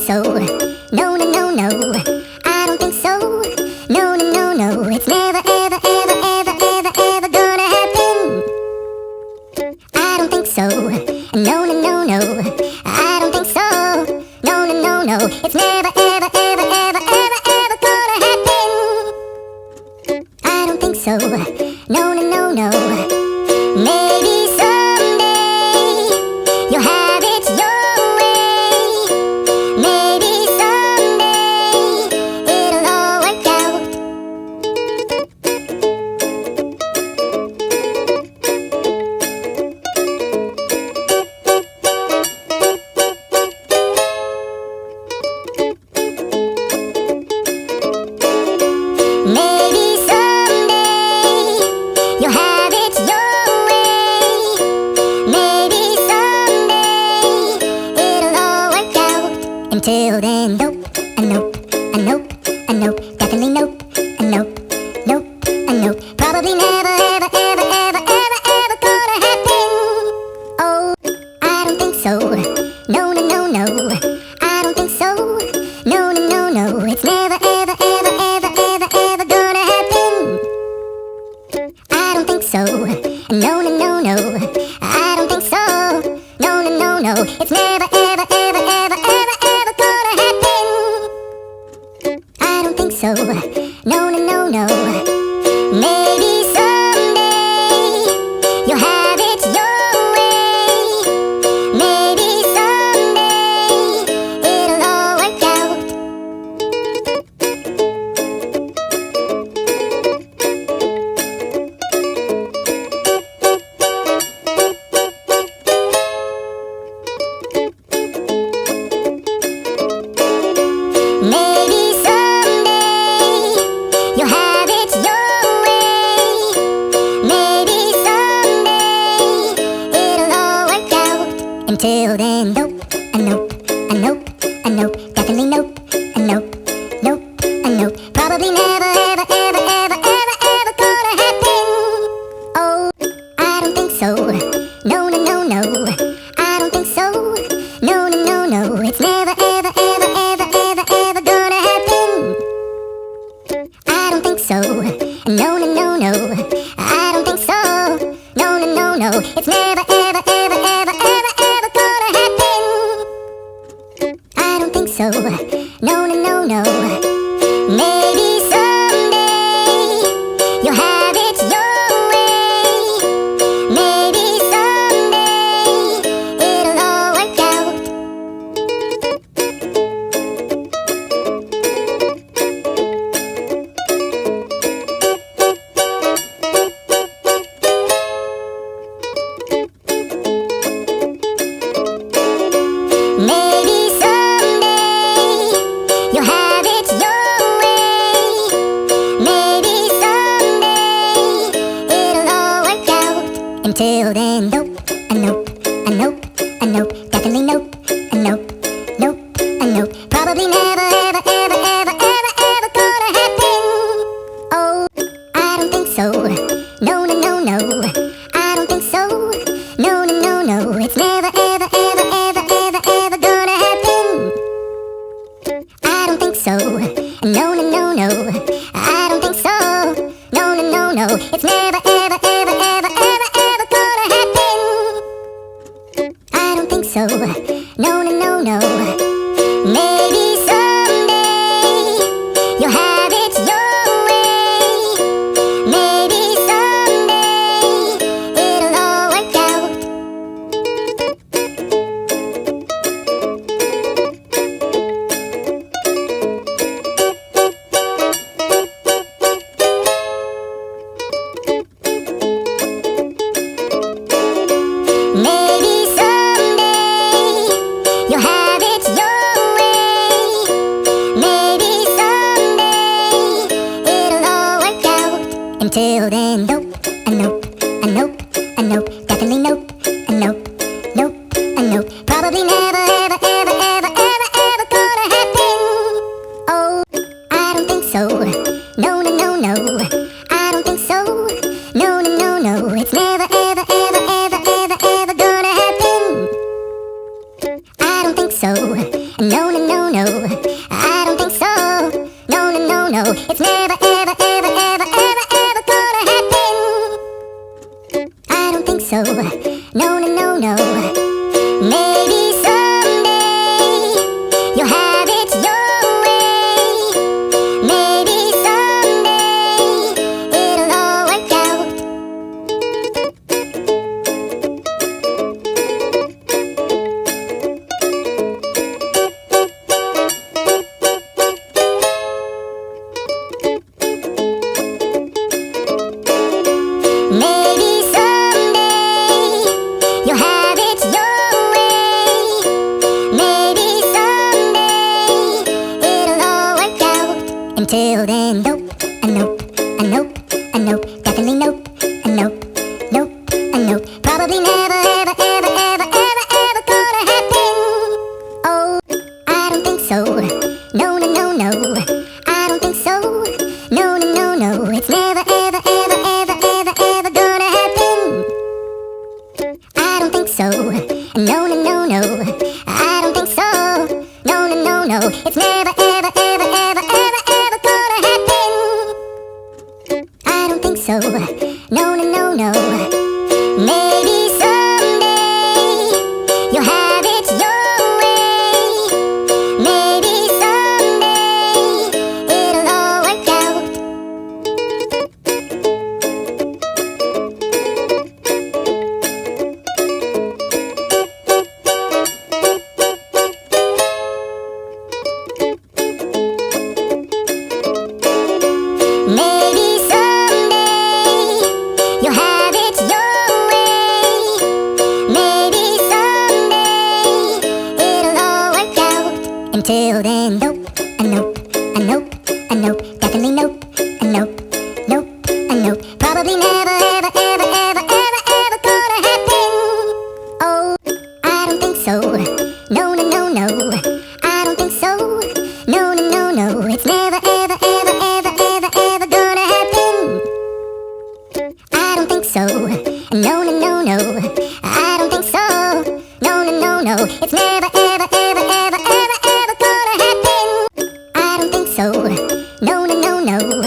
so. No, no, no, no. I don't think so. No, no, no, no. It's never, ever, ever, ever, ever, ever gonna happen. I don't think so. No, no, no, no. I don't think so. No, no, no, no. It's never, ever, ever, ever, ever, ever gonna happen. I don't think so. No, no, no, no. Maybe someday you'll have it your way. Maybe someday it'll all work out. Maybe someday you'll have it your way. Maybe someday it'll all work out. Until then, nope, a nope, a nope, a nope, definitely nope, a nope, nope, a nope. Probably never, ever, ever, ever, ever, ever gonna happen. Oh, I don't think so. No, no, no, no. I don't think so. No, no, no, no. It's never, ever, ever, ever, ever, ever gonna happen. I don't think so. No, no, no, no. I don't think so. No, no, no, no. It's never, ever, ever, ever, ever, ever gonna happen. I don't think so. No, no, no, no. Maybe someday you'll have it your way. Maybe someday it'll all work out. Maybe someday you'll have it your way. Maybe someday it'll all work out. Until then, nope, a nope, a nope, a nope, definitely nope, a nope, nope, a nope. Probably never, ever, ever, ever, ever, ever gonna happen. Oh, I don't think so. No, no, no, no. I don't think so. No, no, no, no. It's never, ever, ever, ever, ever, ever gonna happen. I don't think so. No, no, no, no. I don't think so. No, no, no, no. It's never, ever, ever, ever, ever, ever gonna happen. I don't think so. No, no, no, no. Maybe someday you'll have it your way. Maybe someday it'll all work out. Maybe someday you'll have it your way. Maybe someday it'll all work out. Until then, nope, a nope, a nope, a nope, definitely nope, a nope, nope, a nope. Probably never, ever, ever, ever, ever, ever gonna happen. Oh, I don't think so. No, no, no, no. I don't think so. No, no, no, no. It's never, ever, ever, ever, ever, ever gonna happen. I don't think so. No, no, no, no. I don't think so. No, no, no, no. It's never, ever, ever, ever, ever, ever gonna happen. I don't think so. No, no, no, no. Maybe someday you'll have it your way. Maybe someday it'll all work out. Maybe someday you'll have it your way. Maybe someday it'll all work out. Until then, nope, a nope, a nope, a nope, definitely nope, a nope, nope, a nope. Probably never, ever, ever, ever, ever, ever gonna happen. Oh, I don't think so. No, no, no, no. I don't think so. No, no, no, no. It's never, ever, ever, ever, ever, ever gonna happen. I don't think so. No, no, no, no, I don't think so. No, no, no, no, it's never, ever, ever, ever, ever, ever gonna happen. I don't think so. No, no, no, no. Maybe someday you'll have it your way. Maybe someday it'll all work out. Maybe someday you'll have it your way. Maybe someday it'll all work out. Until then, nope, a nope, a nope, a nope, definitely nope, a nope, nope, a nope. Probably never, ever, ever, ever, ever, ever gonna happen. Oh, I don't think so. No, no, no, no. I don't think so. No, no, no, no. It's never, ever, ever, ever, ever, ever gonna happen. I don't think so. No, no, no, no. I don't think so. No, no, no, no. It's never, ever, ever, ever, ever, ever gonna happen. I don't think so. No, no, no, no. Maybe someday you'll have it your way. Maybe someday it'll all work out. Maybe someday you'll have it your way. Maybe someday it'll all work out. Until then, nope, a nope, a nope, a nope, definitely nope, a nope, nope, a nope. Probably never, ever, ever, ever, ever, ever gonna happen. Oh, I don't think so. No, no, no, no. I don't think so. No, no, no, no. It's never, ever, ever, ever, ever, ever gonna happen. I don't think so. No, no, no, no. I don't think so. No, no, no, no. It's never, ever, ever, ever, ever, ever gonna happen. I don't think so. No, no, no, no.